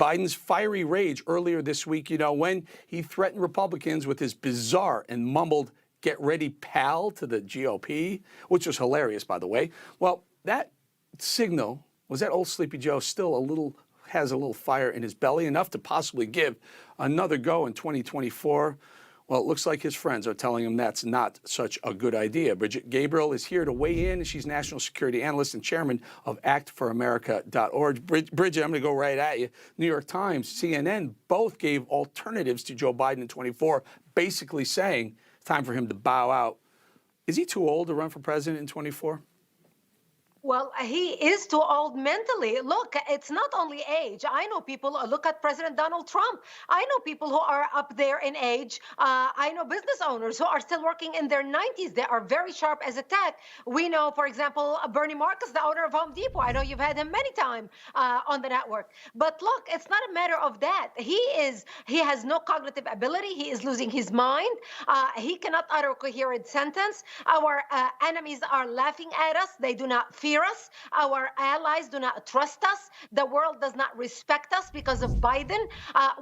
Biden's fiery rage earlier this week, when he threatened Republicans with his bizarre and mumbled "get ready, pal" to the GOP, which was hilarious, by the way. Well, that signal, was that old Sleepy Joe still has a little fire in his belly, enough to possibly give another go in 2024? Well, it looks like his friends are telling him that's not such a good idea. Brigitte Gabriel is here to weigh in. She's national security analyst and chairman of actforamerica.org. Bridget, I'm going to go right at you. New York Times, CNN, both gave alternatives to Joe Biden in 24, basically saying it's time for him to bow out. Is he too old to run for president in 24? Well, he is too old mentally. Look, it's not only age. I know people, look at President Donald Trump. I know people who are up there in age. I know business owners who are still working in their 90s. They are very sharp as a tack. We know, for example, Bernie Marcus, the owner of Home Depot. I know you've had him many times on the network. But look, it's not a matter of that. He has no cognitive ability. He is losing his mind. He cannot utter a coherent sentence. Our enemies are laughing at us. They do not fear us. Our allies do not trust us. The world does not respect us because of Biden.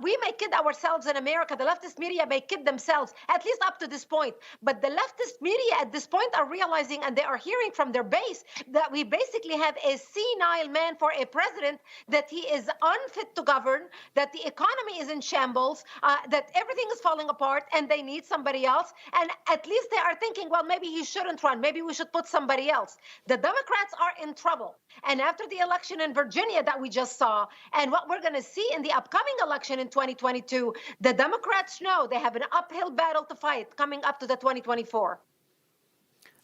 We may kid ourselves in America. The leftist media may kid themselves, at least up to this point. But the leftist media at this point are realizing, and they are hearing from their base, that we basically have a senile man for a president, that he is unfit to govern, that the economy is in shambles, that everything is falling apart, and they need somebody else. And at least they are thinking, well, maybe he shouldn't run. Maybe we should put somebody else. The Democrats are in trouble. And after the election in Virginia that we just saw, and what we're going to see in the upcoming election in 2022, the Democrats know they have an uphill battle to fight coming up to the 2024.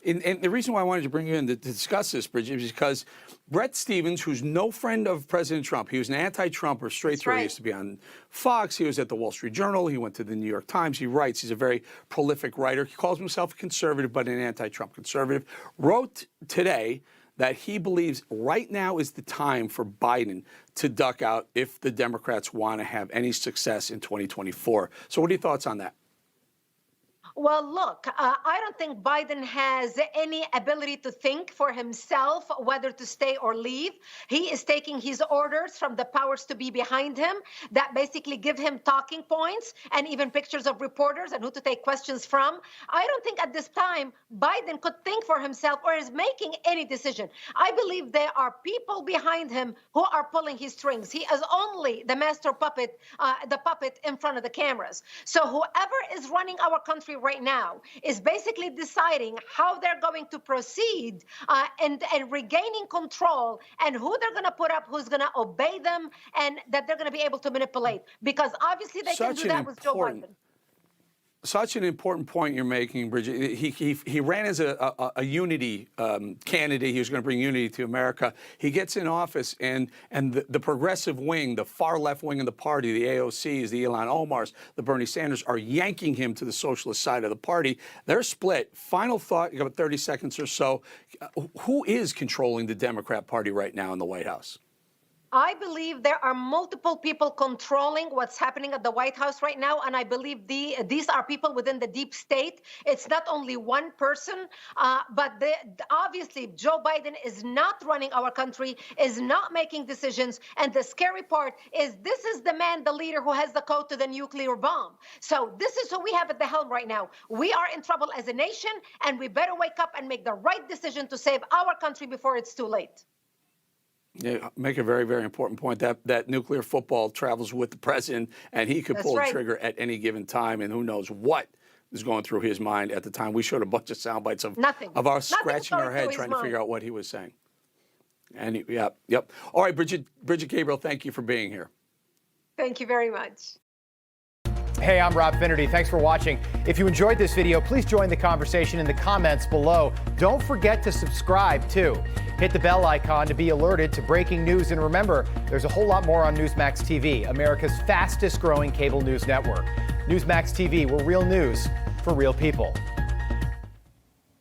And the reason why I wanted to bring you in to discuss this, Bridget, is because Bret Stephens, who's no friend of President Trump, he was an anti-Trumper straight through. Right. He used to be on Fox. He was at the Wall Street Journal. He went to the New York Times. He writes. He's a very prolific writer. He calls himself a conservative, but an anti-Trump conservative. Wrote today that he believes right now is the time for Biden to duck out if the Democrats want to have any success in 2024. So what are your thoughts on that? Well, look, I don't think Biden has any ability to think for himself whether to stay or leave. He is taking his orders from the powers to be behind him that basically give him talking points and even pictures of reporters and who to take questions from. I don't think at this time Biden could think for himself or is making any decision. I believe there are people behind him who are pulling his strings. He is only the master puppet, the puppet in front of the cameras. So whoever is running our country right now is basically deciding how they're going to proceed and regaining control and who they're going to put up, who's going to obey them, and that they're going to be able to manipulate. Because obviously they can do that with Joe Biden. Such an important point you're making, Bridget. He ran as a unity candidate. He was going to bring unity to America. He gets in office, and the progressive wing, the far left wing of the party, the AOCs, the Ilhan Omars, the Bernie Sanders, are yanking him to the socialist side of the party. They're split. Final thought, you got 30 seconds or so. Who is controlling the Democrat Party right now in the White House? I believe there are multiple people controlling what's happening at the White House right now, and I believe these are people within the deep state. It's not only one person, but obviously Joe Biden is not running our country, is not making decisions, and the scary part is this is the man, the leader who has the code to the nuclear bomb. So this is who we have at the helm right now. We are in trouble as a nation, and we better wake up and make the right decision to save our country before it's too late. Yeah, make a very, very important point. That nuclear football travels with the president, and he could pull the trigger at any given time, and who knows what is going through his mind at the time. We showed a bunch of sound bites of us scratching our head trying to figure out what he was saying. And yep. All right, Brigitte Gabriel, thank you for being here. Thank you very much. Hey, I'm Rob Finnerty. Thanks for watching. If you enjoyed this video, please join the conversation in the comments below. Don't forget to subscribe, too. Hit the bell icon to be alerted to breaking news. And remember, there's a whole lot more on Newsmax TV, America's fastest growing cable news network. Newsmax TV, we're real news for real people.